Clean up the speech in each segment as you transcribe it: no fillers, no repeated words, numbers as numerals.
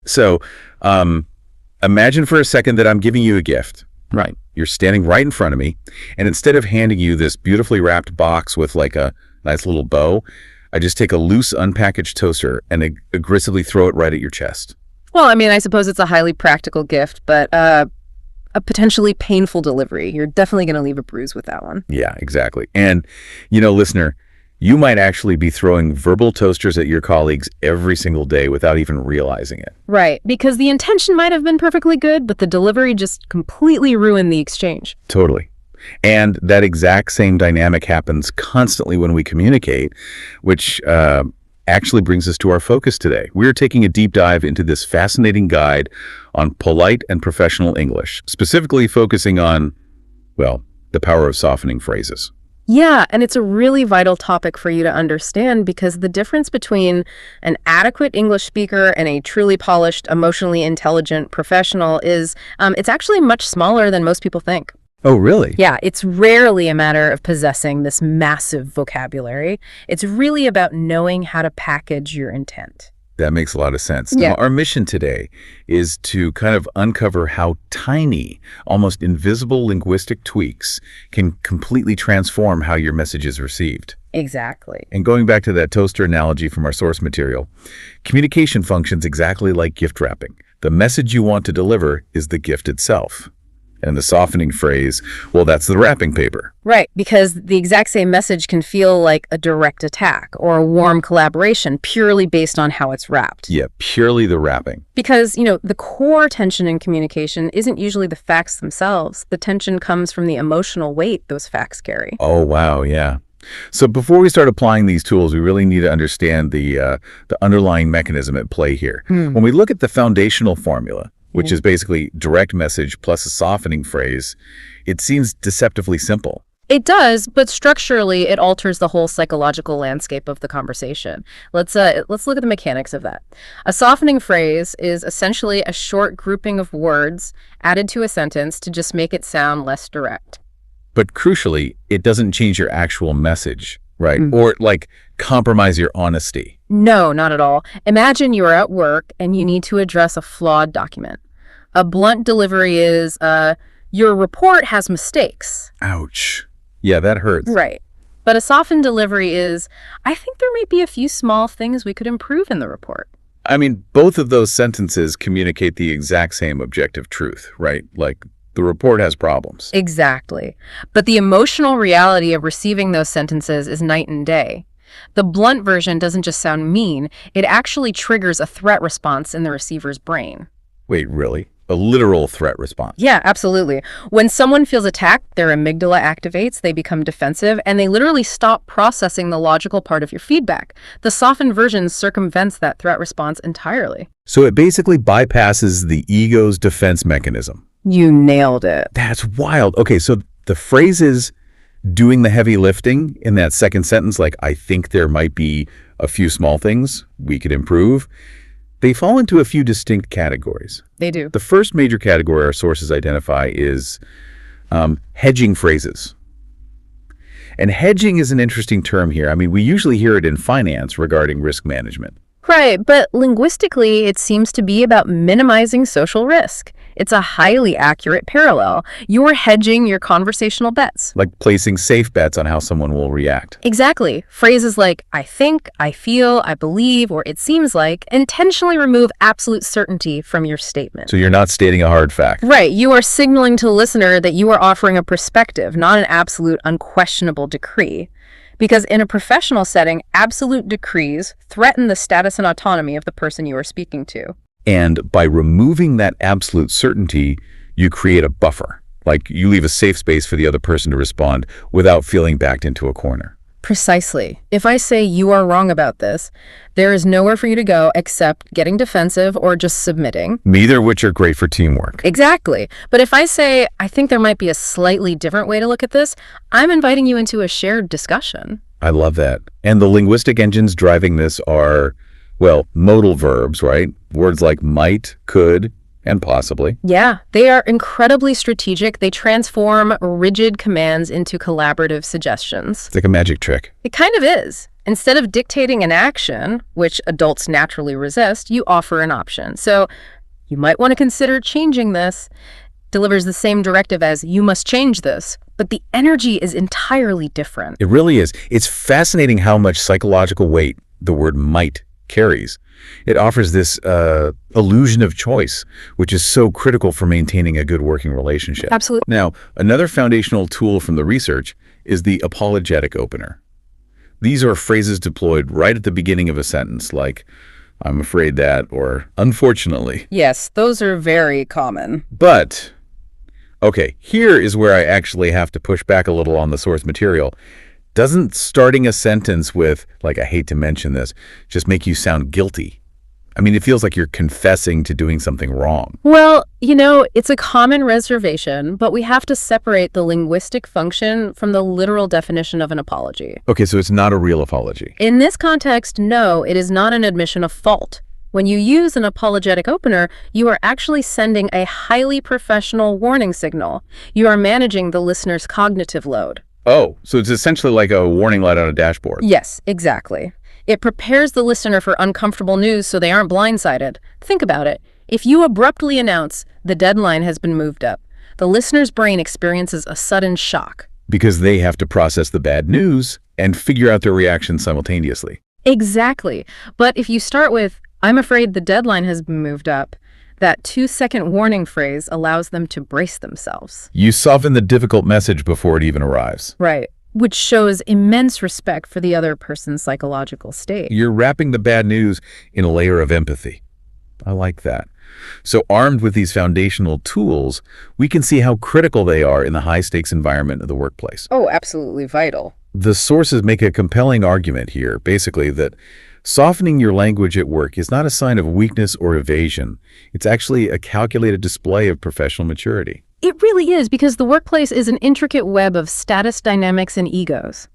So imagine for a second that I'm giving you a gift. Right. You're standing right in front of me, and instead of handing you this beautifully wrapped box with like a nice little bow, I just take a loose unpackaged toaster and aggressively throw it right at your chest. Well, I mean, I suppose it's a highly practical gift, but a potentially painful delivery. You're definitely going to leave a bruise with that one. Yeah, exactly. And, listener, you might actually be throwing verbal toasters at your colleagues every single day without even realizing it. Right, because the intention might have been perfectly good, but the delivery just completely ruined the exchange. Totally. And that exact same dynamic happens constantly when we communicate, which actually brings us to our focus today. We're taking a deep dive into this fascinating guide on polite and professional English, specifically focusing on, well, the power of softening phrases. Yeah, and it's a really vital topic for you to understand because the difference between an adequate English speaker and a truly polished, emotionally intelligent professional is it's actually much smaller than most people think. Oh, really? Yeah, it's rarely a matter of possessing this massive vocabulary. It's really about knowing how to package your intent. That makes a lot of sense. Yeah. Now, our mission today is to kind of uncover how tiny, almost invisible linguistic tweaks can completely transform how your message is received. Exactly. And going back to that toaster analogy from our source material, communication functions exactly like gift wrapping. The message you want to deliver is the gift itself. And the softening phrase, well, that's the wrapping paper. Right, because the exact same message can feel like a direct attack or a warm collaboration purely based on how it's wrapped. Yeah, purely the wrapping. Because, the core tension in communication isn't usually the facts themselves. The tension comes from the emotional weight those facts carry. Oh, wow, yeah. So before we start applying these tools, we really need to understand the underlying mechanism at play here. When we look at the foundational formula, which is basically direct message plus a softening phrase, it seems deceptively simple. It does, but structurally, it alters the whole psychological landscape of the conversation. Let's look at the mechanics of that. A softening phrase is essentially a short grouping of words added to a sentence to just make it sound less direct. But crucially, it doesn't change your actual message, right? Or compromise your honesty. No, not at all. Imagine you're at work and you need to address a flawed document. A blunt delivery is, your report has mistakes. Ouch. Yeah, that hurts. Right. But a softened delivery is, I think there might be a few small things we could improve in the report. I mean, both of those sentences communicate the exact same objective truth, right? Like, the report has problems. Exactly. But the emotional reality of receiving those sentences is night and day. The blunt version doesn't just sound mean, it actually triggers a threat response in the receiver's brain. Wait, really? A literal threat response? Yeah, absolutely. When someone feels attacked, their amygdala activates, they become defensive, and they literally stop processing the logical part of your feedback. The softened version circumvents that threat response entirely. So it basically bypasses the ego's defense mechanism. You nailed it. That's wild. Okay, so the phrases doing the heavy lifting in that second sentence, like, I think there might be a few small things we could improve, they fall into a few distinct categories. They do. The first major category our sources identify is hedging phrases. And hedging is an interesting term here. I mean, we usually hear it in finance regarding risk management. Right, but linguistically, it seems to be about minimizing social risk. It's a highly accurate parallel. You're hedging your conversational bets. Like placing safe bets on how someone will react. Exactly. Phrases like, I think, I feel, I believe, or it seems like, intentionally remove absolute certainty from your statement. So you're not stating a hard fact. Right. You are signaling to the listener that you are offering a perspective, not an absolute, unquestionable decree. Because in a professional setting, absolute decrees threaten the status and autonomy of the person you are speaking to. And by removing that absolute certainty, you create a buffer. Like, you leave a safe space for the other person to respond without feeling backed into a corner. Precisely. If I say you are wrong about this, there is nowhere for you to go except getting defensive or just submitting. Neither of which are great for teamwork. Exactly. But if I say, I think there might be a slightly different way to look at this, I'm inviting you into a shared discussion. I love that. And the linguistic engines driving this are, well, modal verbs, right? Words like might, could, and possibly. Yeah, they are incredibly strategic. They transform rigid commands into collaborative suggestions. It's like a magic trick. It kind of is. Instead of dictating an action, which adults naturally resist, you offer an option. So you might want to consider changing this. Delivers the same directive as you must change this, but the energy is entirely different. It really is. It's fascinating how much psychological weight the word might carries. It offers this illusion of choice, which is so critical for maintaining a good working relationship. Absolutely. Now, another foundational tool from the research is the apologetic opener. These are phrases deployed right at the beginning of a sentence, like, I'm afraid that, or unfortunately. Yes, those are very common. But, okay, here is where I actually have to push back a little on the source material. Doesn't starting a sentence with, like, I hate to mention this, just make you sound guilty? I mean, it feels like you're confessing to doing something wrong. Well, it's a common reservation, but we have to separate the linguistic function from the literal definition of an apology. Okay, so it's not a real apology. In this context, no, it is not an admission of fault. When you use an apologetic opener, you are actually sending a highly professional warning signal. You are managing the listener's cognitive load. Oh, so it's essentially like a warning light on a dashboard. Yes, exactly. It prepares the listener for uncomfortable news so they aren't blindsided. Think about it. If you abruptly announce the deadline has been moved up, the listener's brain experiences a sudden shock. Because they have to process the bad news and figure out their reaction simultaneously. Exactly. But if you start with, I'm afraid the deadline has been moved up, that 2-second warning phrase allows them to brace themselves. You soften the difficult message before it even arrives. Right. Which shows immense respect for the other person's psychological state. You're wrapping the bad news in a layer of empathy. I like that. So armed with these foundational tools, we can see how critical they are in the high-stakes environment of the workplace. Oh, absolutely vital. The sources make a compelling argument here, basically, that softening your language at work is not a sign of weakness or evasion. It's actually a calculated display of professional maturity. It really is, because the workplace is an intricate web of status dynamics and egos.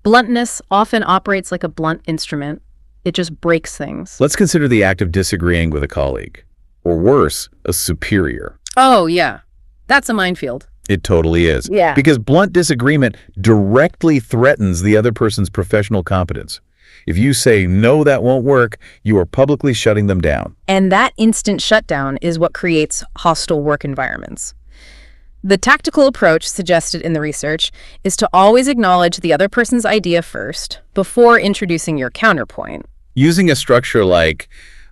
Bluntness often operates like a blunt instrument. It just breaks things. Let's consider the act of disagreeing with a colleague, or worse, a superior. Oh, yeah. That's a minefield. It totally is. Yeah. Because blunt disagreement directly threatens the other person's professional competence. If you say, no, that won't work, you are publicly shutting them down. And that instant shutdown is what creates hostile work environments. The tactical approach suggested in the research is to always acknowledge the other person's idea first before introducing your counterpoint. Using a structure like,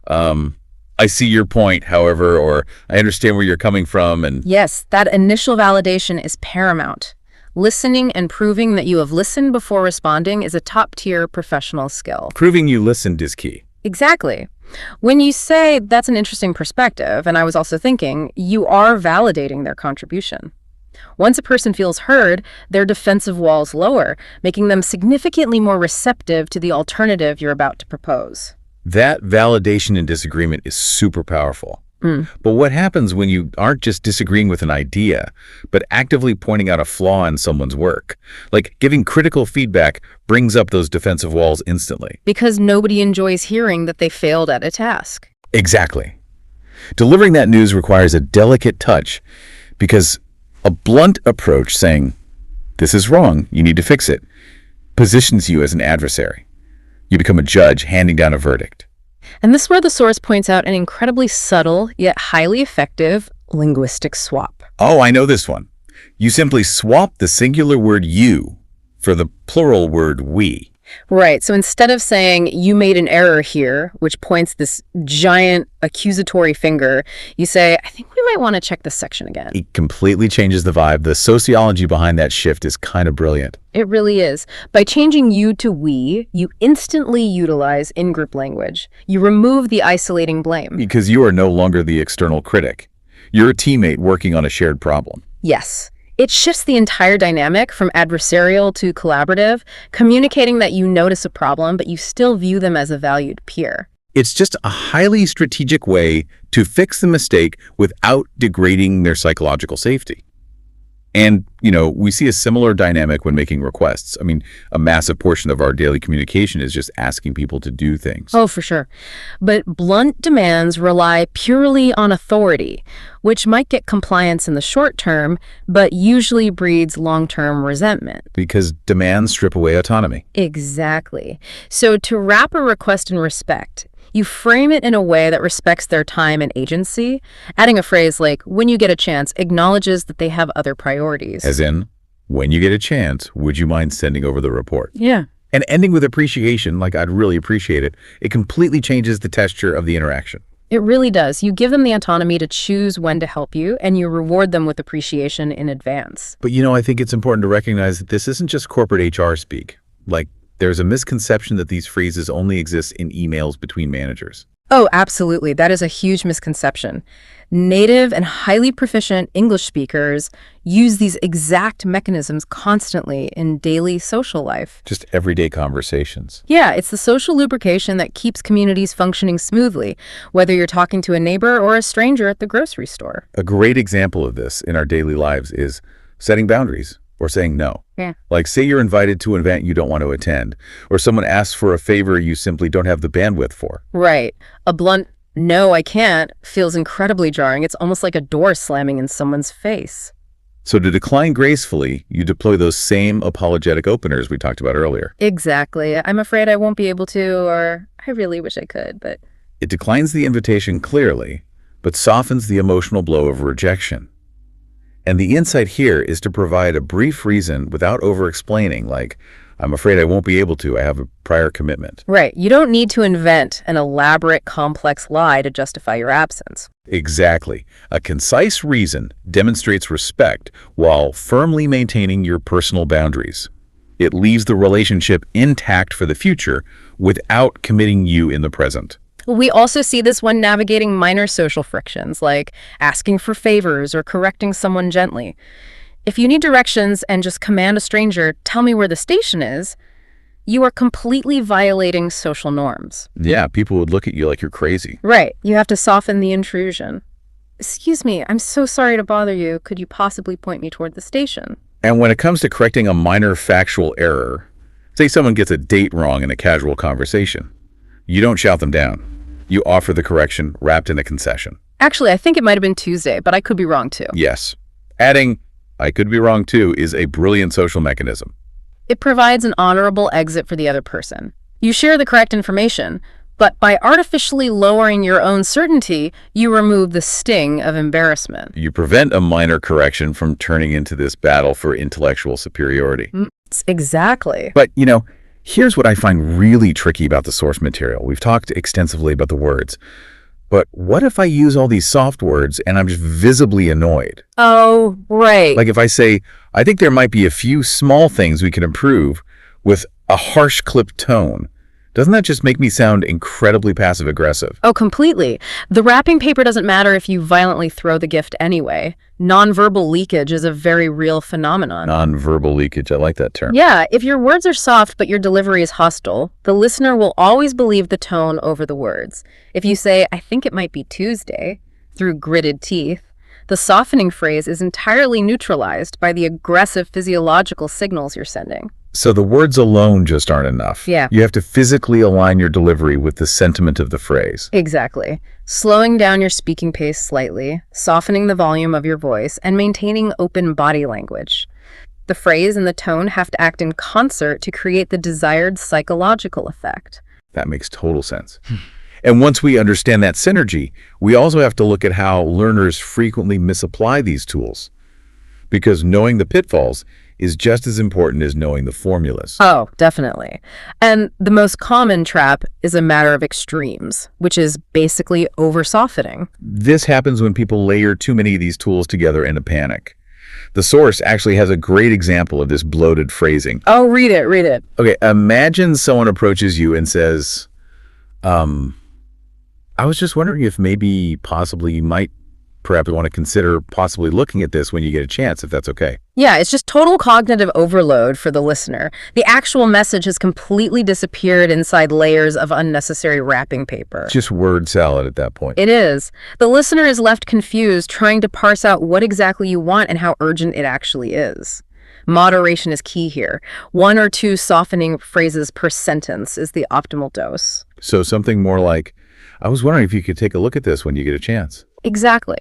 I see your point, however, or I understand where you're coming from, and Yes, that initial validation is paramount. Listening and proving that you have listened before responding is a top-tier professional skill. proving you listened is key. Exactly. When you say that's an interesting perspective, and I was also thinking, you are validating their contribution. Once a person feels heard, their defensive walls lower, making them significantly more receptive to the alternative you're about to propose. That validation in disagreement is super powerful. But what happens when you aren't just disagreeing with an idea, but actively pointing out a flaw in someone's work? Like giving critical feedback brings up those defensive walls instantly. Because nobody enjoys hearing that they failed at a task. Exactly. Delivering that news requires a delicate touch because a blunt approach saying, this is wrong, you need to fix it, positions you as an adversary. You become a judge handing down a verdict. And this is where the source points out an incredibly subtle yet highly effective linguistic swap. Oh, I know this one. You simply swap the singular word you for the plural word we. Right. So instead of saying you made an error here, which points this giant accusatory finger, you say, I think we might want to check this section again. It completely changes the vibe. The sociology behind that shift is kind of brilliant. It really is. By changing you to we, you instantly utilize in-group language. You remove the isolating blame. Because you are no longer the external critic. You're a teammate working on a shared problem. Yes. It shifts the entire dynamic from adversarial to collaborative, communicating that you notice a problem, but you still view them as a valued peer. It's just a highly strategic way to fix the mistake without degrading their psychological safety. And, we see a similar dynamic when making requests. I mean, a massive portion of our daily communication is just asking people to do things. Oh, for sure. But blunt demands rely purely on authority, which might get compliance in the short term, but usually breeds long-term resentment. Because demands strip away autonomy. Exactly. So to wrap a request in respect, you frame it in a way that respects their time and agency, adding a phrase like, when you get a chance, acknowledges that they have other priorities. As in, when you get a chance, would you mind sending over the report? Yeah. And ending with appreciation, like I'd really appreciate it, it completely changes the texture of the interaction. It really does. You give them the autonomy to choose when to help you, and you reward them with appreciation in advance. But I think it's important to recognize that this isn't just corporate HR speak. Like, there's a misconception that these phrases only exist in emails between managers. Oh, absolutely. That is a huge misconception. Native and highly proficient English speakers use these exact mechanisms constantly in daily social life. Just everyday conversations. Yeah, it's the social lubrication that keeps communities functioning smoothly, whether you're talking to a neighbor or a stranger at the grocery store. A great example of this in our daily lives is setting boundaries or saying no. Yeah. Like, say you're invited to an event you don't want to attend, or someone asks for a favor you simply don't have the bandwidth for. Right. A blunt, no, I can't, feels incredibly jarring. It's almost like a door slamming in someone's face. So to decline gracefully, you deploy those same apologetic openers we talked about earlier. Exactly. I'm afraid I won't be able to, or I really wish I could, but... It declines the invitation clearly, but softens the emotional blow of rejection. And the insight here is to provide a brief reason without over-explaining, like, I'm afraid I won't be able to, I have a prior commitment. Right. You don't need to invent an elaborate, complex lie to justify your absence. Exactly. A concise reason demonstrates respect while firmly maintaining your personal boundaries. It leaves the relationship intact for the future without committing you in the present. We also see this when navigating minor social frictions, like asking for favors or correcting someone gently. If you need directions and just command a stranger, tell me where the station is, you are completely violating social norms. Yeah, people would look at you like you're crazy. Right. You have to soften the intrusion. Excuse me, I'm so sorry to bother you. Could you possibly point me toward the station? And when it comes to correcting a minor factual error, say someone gets a date wrong in a casual conversation, you don't shout them down. You offer the correction wrapped in a concession. Actually, I think it might have been Tuesday, but I could be wrong too. Yes. Adding, I could be wrong too, is a brilliant social mechanism. It provides an honorable exit for the other person. You share the correct information, but by artificially lowering your own certainty, you remove the sting of embarrassment. You prevent a minor correction from turning into this battle for intellectual superiority. Exactly. But, here's what I find really tricky about the source material. We've talked extensively about the words. But what if I use all these soft words and I'm just visibly annoyed? Oh, right. Like if I say, I think there might be a few small things we can improve with a harsh clipped tone. Doesn't that just make me sound incredibly passive-aggressive? Oh, completely. The wrapping paper doesn't matter if you violently throw the gift anyway. Nonverbal leakage is a very real phenomenon. Nonverbal leakage, I like that term. Yeah, if your words are soft but your delivery is hostile, the listener will always believe the tone over the words. If you say, I think it might be Tuesday, through gritted teeth, the softening phrase is entirely neutralized by the aggressive physiological signals you're sending. So the words alone just aren't enough. Yeah. You have to physically align your delivery with the sentiment of the phrase. Exactly. Slowing down your speaking pace slightly, softening the volume of your voice, and maintaining open body language. The phrase and the tone have to act in concert to create the desired psychological effect. That makes total sense. And once we understand that synergy, we also have to look at how learners frequently misapply these tools. Because knowing the pitfalls is just as important as knowing the formulas. Oh, definitely. And the most common trap is a matter of extremes, which is basically over-softening. This happens when people layer too many of these tools together in a panic. The source actually has a great example of this bloated phrasing. Oh, read it. Okay, imagine someone approaches you and says, I was just wondering if maybe possibly you might perhaps want to consider possibly looking at this when you get a chance, if that's okay. Yeah, it's just total cognitive overload for the listener. The actual message has completely disappeared inside layers of unnecessary wrapping paper. Just word salad at that point. It is. The listener is left confused, trying to parse out what exactly you want and how urgent it actually is. Moderation is key here. 1 or 2 softening phrases per sentence is the optimal dose. So something more like, I was wondering if you could take a look at this when you get a chance. Exactly.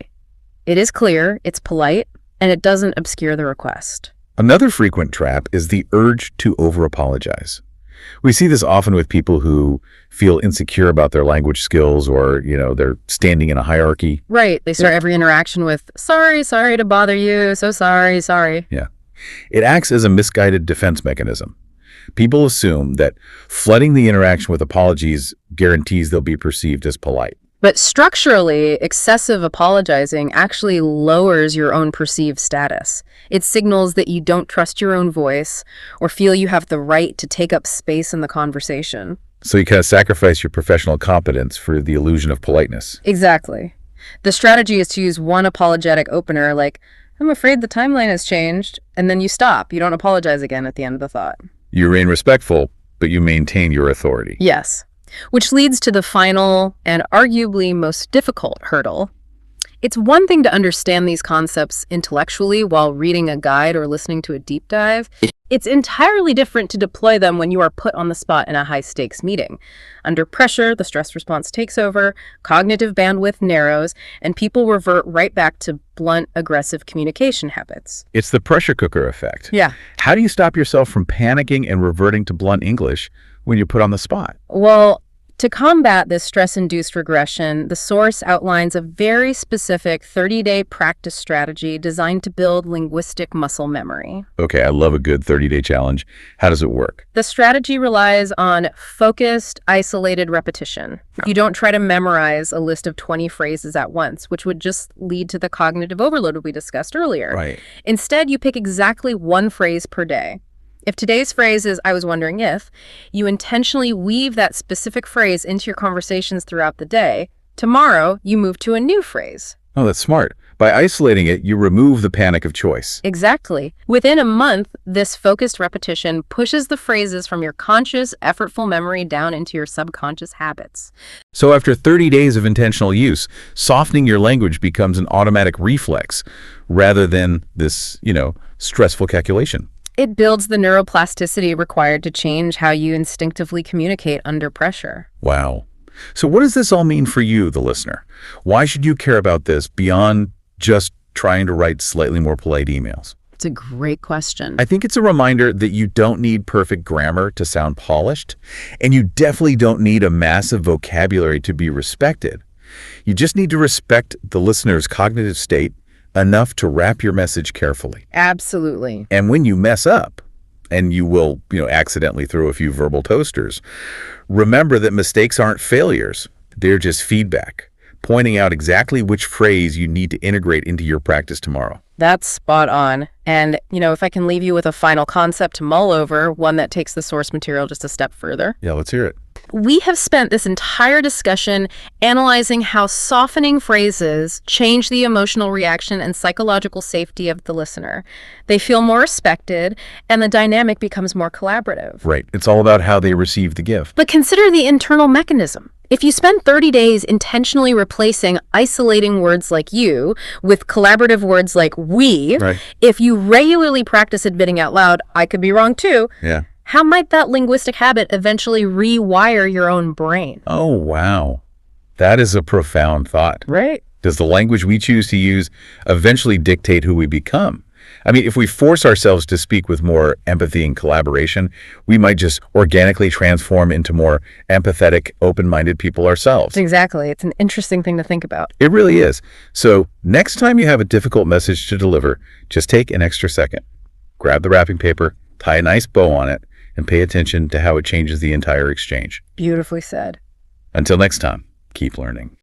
It is clear, it's polite, and it doesn't obscure the request. Another frequent trap is the urge to over-apologize. We see this often with people who feel insecure about their language skills or, they're standing in a hierarchy. Right. They start every interaction with, sorry to bother you, so sorry. Yeah. It acts as a misguided defense mechanism. People assume that flooding the interaction with apologies guarantees they'll be perceived as polite. But structurally, excessive apologizing actually lowers your own perceived status. It signals that you don't trust your own voice or feel you have the right to take up space in the conversation. So you kind of sacrifice your professional competence for the illusion of politeness. Exactly. The strategy is to use one apologetic opener like, I'm afraid the timeline has changed, and then you stop. You don't apologize again at the end of the thought. You remain respectful, but you maintain your authority. Yes. Which leads to the final and arguably most difficult hurdle. It's one thing to understand these concepts intellectually while reading a guide or listening to a deep dive. It's entirely different to deploy them when you are put on the spot in a high-stakes meeting. Under pressure, the stress response takes over, cognitive bandwidth narrows, and people revert right back to blunt, aggressive communication habits. It's the pressure cooker effect. Yeah. How do you stop yourself from panicking and reverting to blunt English when you're put on the spot? Well, to combat this stress-induced regression, the source outlines a very specific 30-day practice strategy designed to build linguistic muscle memory. Okay, I love a good 30-day challenge. How does it work? The strategy relies on focused, isolated repetition. You don't try to memorize a list of 20 phrases at once, which would just lead to the cognitive overload we discussed earlier. Right. Instead, you pick exactly one phrase per day. If today's phrase is, I was wondering if, you intentionally weave that specific phrase into your conversations throughout the day. Tomorrow, you move to a new phrase. Oh, that's smart. By isolating it, you remove the panic of choice. Exactly. Within a month, this focused repetition pushes the phrases from your conscious, effortful memory down into your subconscious habits. So after 30 days of intentional use, softening your language becomes an automatic reflex rather than this, stressful calculation. It builds the neuroplasticity required to change how you instinctively communicate under pressure. Wow. So what does this all mean for you, the listener? Why should you care about this beyond just trying to write slightly more polite emails? It's a great question. I think it's a reminder that you don't need perfect grammar to sound polished, and you definitely don't need a massive vocabulary to be respected. You just need to respect the listener's cognitive state enough to wrap your message carefully. Absolutely. And when you mess up, and you will, accidentally throw a few verbal toasters, remember that mistakes aren't failures. They're just feedback, pointing out exactly which phrase you need to integrate into your practice tomorrow. That's spot on. And, if I can leave you with a final concept to mull over, one that takes the source material just a step further. Yeah, let's hear it. We have spent this entire discussion analyzing how softening phrases change the emotional reaction and psychological safety of the listener. They feel more respected, and the dynamic becomes more collaborative. Right. It's all about how they receive the gift. But consider the internal mechanism. If you spend 30 days intentionally replacing isolating words like you with collaborative words like we, Right. if you regularly practice admitting out loud, I could be wrong too, Yeah. how might that linguistic habit eventually rewire your own brain? Oh, wow. That is a profound thought. Right. Does the language we choose to use eventually dictate who we become? I mean, if we force ourselves to speak with more empathy and collaboration, we might just organically transform into more empathetic, open-minded people ourselves. Exactly. It's an interesting thing to think about. It really is. So next time you have a difficult message to deliver, just take an extra second. Grab the wrapping paper, tie a nice bow on it, and pay attention to how it changes the entire exchange. Beautifully said. Until next time, keep learning.